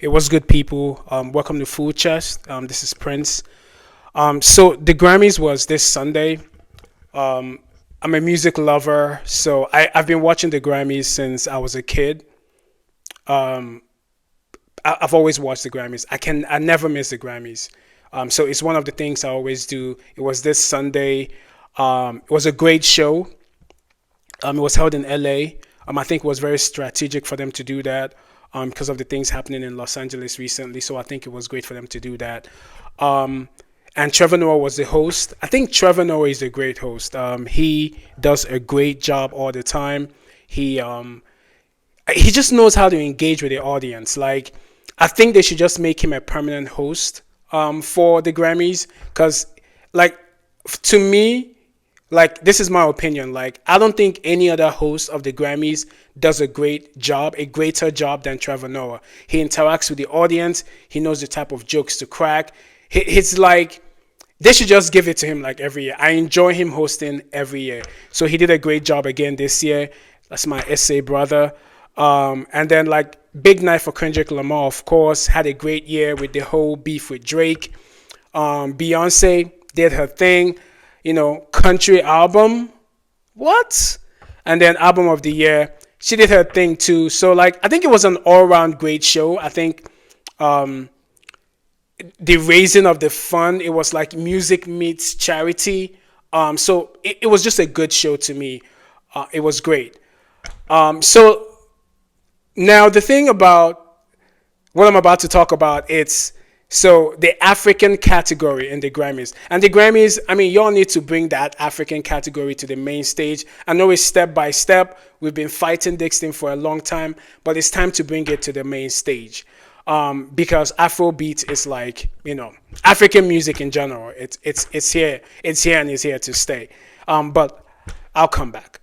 It was good, people. Welcome to Full Chest. This is Prince. So the Grammys was this Sunday. I'm a music lover, so I've been watching the Grammys since I was a kid. Um, I've always watched the Grammys. I never miss the Grammys. So it's one of the things I always do. It was this Sunday. It was a great show. It was held in LA. I think it was very strategic for them to do that because of the things happening in Los Angeles recently. So I think it was great for them to do that. Um, and Trevor Noah was the host. I think Trevor Noah is a great host. He does a great job all the time. He he just knows how to engage with the audience. Like, I think they should just make him a permanent host for the Grammys because, like, to me, like, this is my opinion. Like, I don't think any other host of the Grammys does a great job, a greater job than Trevor Noah. He interacts with the audience. He knows the type of jokes to crack. It's like they should just give it to him like every year. I enjoy him hosting every year. So he did a great job again this year. That's my SA brother. And then, like, big night for Kendrick Lamar, of course, had a great year with the whole beef with Drake. Beyonce did her thing, country album. What? And then album of the year, she did her thing too. So, like, I think it was an all-round great show. I think um, the raising of the fund, it was like music meets charity. So it was just a good show to me. It was great. So now the thing about what I'm about to talk about, it's so the African category in the Grammys. And the Grammys, I mean, y'all need to bring that African category to the main stage. I know it's step by step. We've been fighting this thing for a long time, but it's time to bring it to the main stage. Because Afrobeat is like, African music in general. It's here. It's here and it's here to stay. But I'll come back.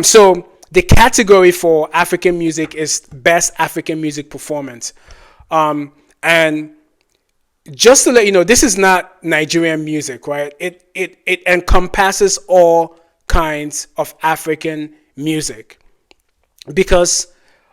So the category for African music is Best African Music Performance. And just to let you know, this is not Nigerian music, right? It encompasses all kinds of African music because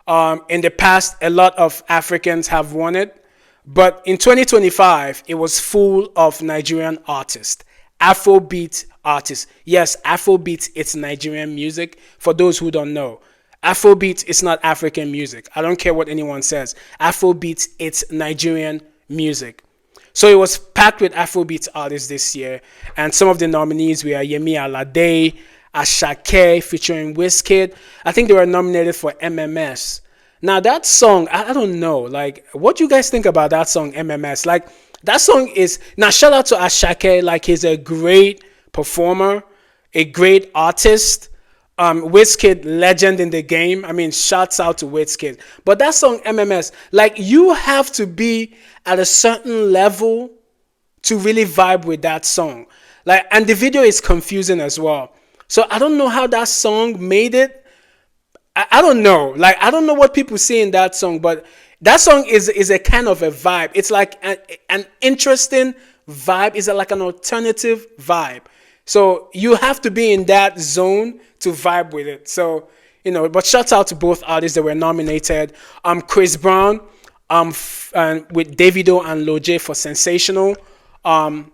in the past, a lot of Africans have won it. But in 2025, it was full of Nigerian artists, Afrobeat artists. Yes, Afrobeat, it's Nigerian music. For those who don't know, Afrobeat is not African music. I don't care what anyone says. Afrobeat, it's Nigerian music. So it was packed with Afrobeat artists this year. And some of the nominees were Yemi Alade, Ashake featuring Wizkid. I think they were nominated for MMS. Now that song, I don't know. Like, what do you guys think about that song, MMS? Like, that song is... Now, shout out to Ashake. Like, he's a great performer, a great artist. Wizkid, legend in the game. I mean, shouts out to Wizkid. But that song, MMS, like, you have to be at a certain level to really vibe with that song. Like, and the video is confusing as well. So I don't know how that song made it. I don't know. Like, I don't know what people see in that song, but that song is a kind of a vibe. It's like an interesting vibe. It's like an alternative vibe. So you have to be in that zone to vibe with it. So, but shout out to both artists that were nominated. Chris Brown, and with Davido and Loj for Sensational. That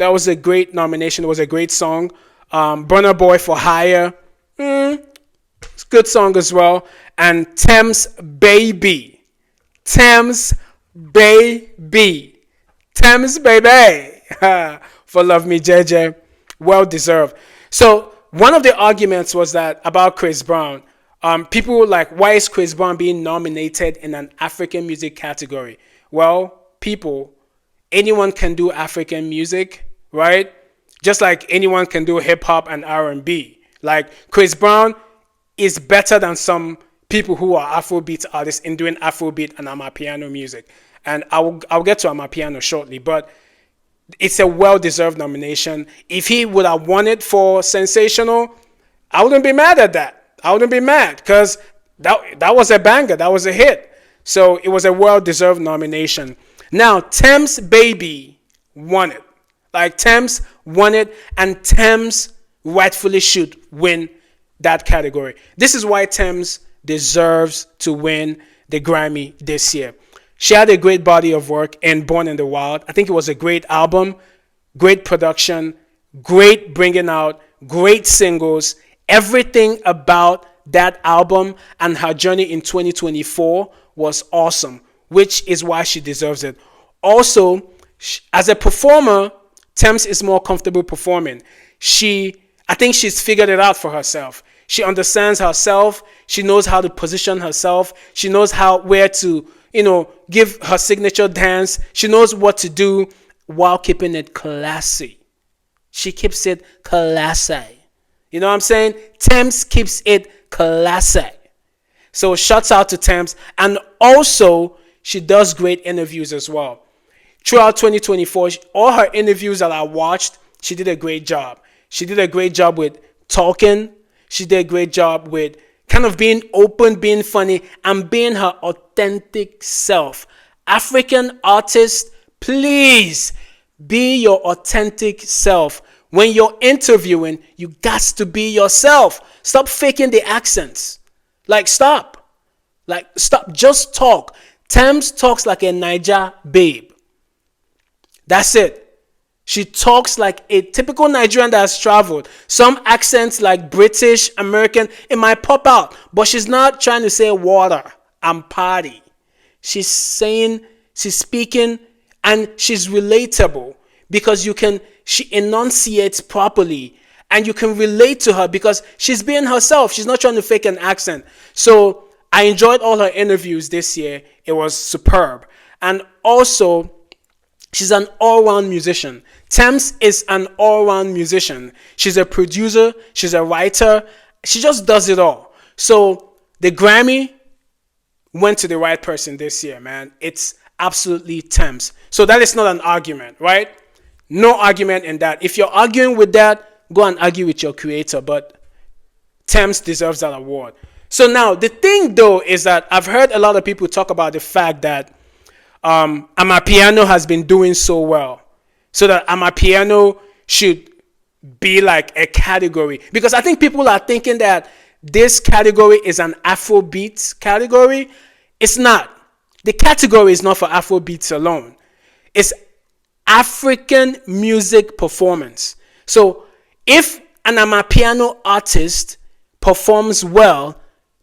was a great nomination. It was a great song. Burna Boy for Hire. It's a good song as well. And Thames Baby. Thames Baby. Thames Baby. For Love Me JJ. Well deserved. So one of the arguments was that about Chris Brown. People were like, why is Chris Brown being nominated in an African music category? Well, anyone can do African music, right? Just like anyone can do hip hop and R&B. Like, Chris Brown is better than some people who are Afrobeat artists in doing Afrobeat and Amapiano music. And I'll get to Amapiano shortly, but it's a well-deserved nomination. If he would have won it for Sensational, I wouldn't be mad at that. I wouldn't be mad because that was a banger. That was a hit. So it was a well-deserved nomination. Now, Thames Baby won it. Like, Thames won it, and Thames rightfully should win that category. This is why Thames deserves to win the Grammy this year. She had a great body of work in Born in the Wild. I think it was a great album, great production, great bringing out, great singles. Everything about that album and her journey in 2024 was awesome, which is why she deserves it. Also, as a performer, Thames is more comfortable performing. I think she's figured it out for herself. She understands herself. She knows how to position herself. She knows where to, give her signature dance. She knows what to do while keeping it classy. She keeps it classy. You know what I'm saying? Thames keeps it classy. So shouts out to Thames. And also, she does great interviews as well. Throughout 2024, all her interviews that I watched, she did a great job. She did a great job with talking. She did a great job with kind of being open, being funny, and being her authentic self. African artists, please be your authentic self. When you're interviewing, you got to be yourself. Stop faking the accents. Stop. Stop. Just talk. Thames talks like a Niger babe. That's it. She talks like a typical Nigerian that has traveled. Some accents like British, American, it might pop out. But she's not trying to say water and party. She's speaking, and she's relatable because she enunciates properly. And you can relate to her because she's being herself. She's not trying to fake an accent. So I enjoyed all her interviews this year. It was superb. And also, she's an all-round musician. Thames is an all-round musician. She's a producer. She's a writer. She just does it all. So the Grammy went to the right person this year, man. It's absolutely Thames. So that is not an argument, right? No argument in that. If you're arguing with that, go and argue with your creator. But Thames deserves that award. So now, the thing, though, is that I've heard a lot of people talk about the fact that Amapiano has been doing so well. So that Amapiano should be like a category. Because I think people are thinking that this category is an Afrobeats category. It's not. The category is not for Afrobeats alone. It's African music performance. So if an Amapiano artist performs well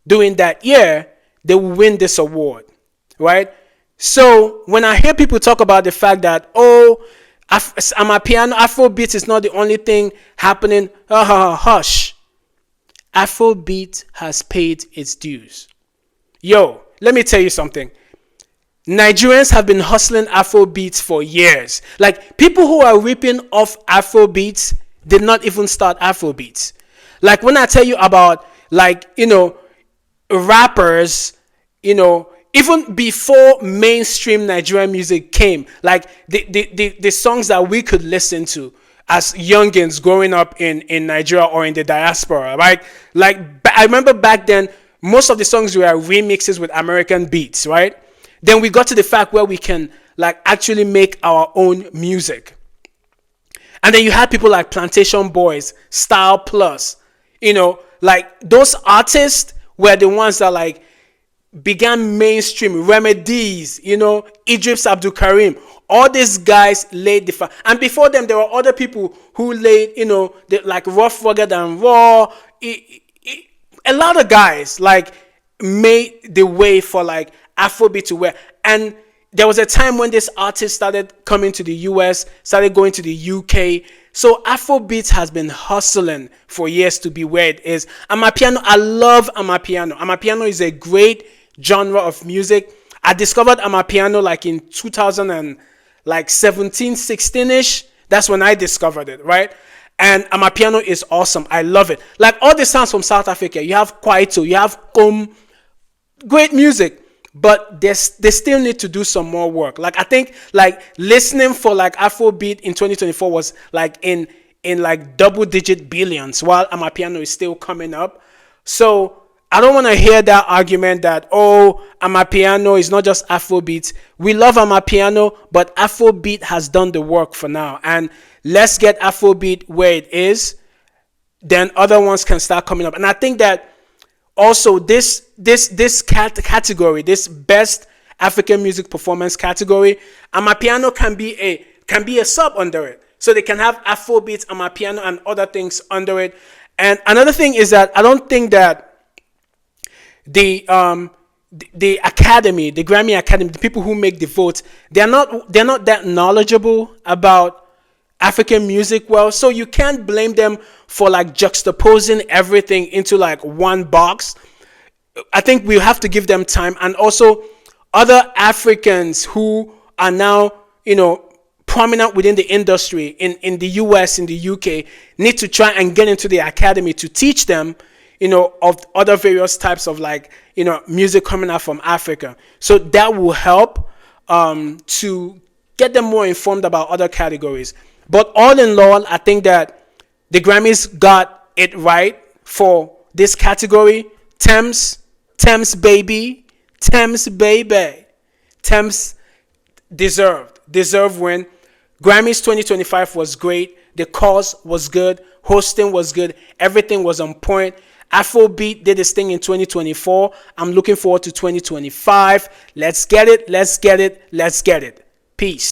during that year, they will win this award, right? So when I hear people talk about the fact that, Amapiano, Afrobeat is not the only thing happening, hush. Afrobeat has paid its dues. Yo, let me tell you something. Nigerians have been hustling Afrobeats for years. Like, people who are ripping off Afrobeats did not even start Afrobeats. Like, when I tell you about, rappers, even before mainstream Nigerian music came, like the songs that we could listen to as youngins growing up in Nigeria or in the diaspora, right? Like, I remember back then, most of the songs were remixes with American beats, right? Then we got to the fact where we can actually make our own music. And then you had people like Plantation Boys, Style Plus, those artists were the ones that began mainstream. Remedies, Idris Abdul Karim, all these guys laid the and before them there were other people who laid, Rough, Rugged and Raw. A lot of guys made the way for Afrobeat to wear. And there was a time when this artist started coming to the US, started going to the UK. So Afrobeat has been hustling for years to be where it is. Amapiano, I love Amapiano. Amapiano is a great genre of music. I discovered Amapiano in 2017, 16-ish. That's when I discovered it, right? And Amapiano is awesome. I love it. All the sounds from South Africa. You have Kwaito, you have Kom. Great music. But they still need to do some more work. I think listening for Afrobeat in 2024 was in double-digit billions, while Amapiano is still coming up. So I don't want to hear that argument that, Amapiano is not just Afrobeat. We love Amapiano, but Afrobeat has done the work for now. And let's get Afrobeat where it is. Then other ones can start coming up. And I think that Also, this category, this best African music performance category, Amapiano can be a sub under it. So they can have Afrobeats, Amapiano, and other things under it. And another thing is that I don't think that the academy, the Grammy Academy, the people who make the votes, they're not that knowledgeable about African music. Well, so you can't blame them for like juxtaposing everything into like one box. I think we have to give them time, and also other Africans who are now, prominent within the industry in the US, in the UK, need to try and get into the academy to teach them, of other various types of like, music coming out from Africa. So that will help to get them more informed about other categories. But all in all, I think that the Grammys got it right for this category. Thames baby, Thames baby, Thames deserved win. Grammys 2025 was great. The cause was good. Hosting was good. Everything was on point. Afrobeat did this thing in 2024. I'm looking forward to 2025. Let's get it. Let's get it. Let's get it. Peace.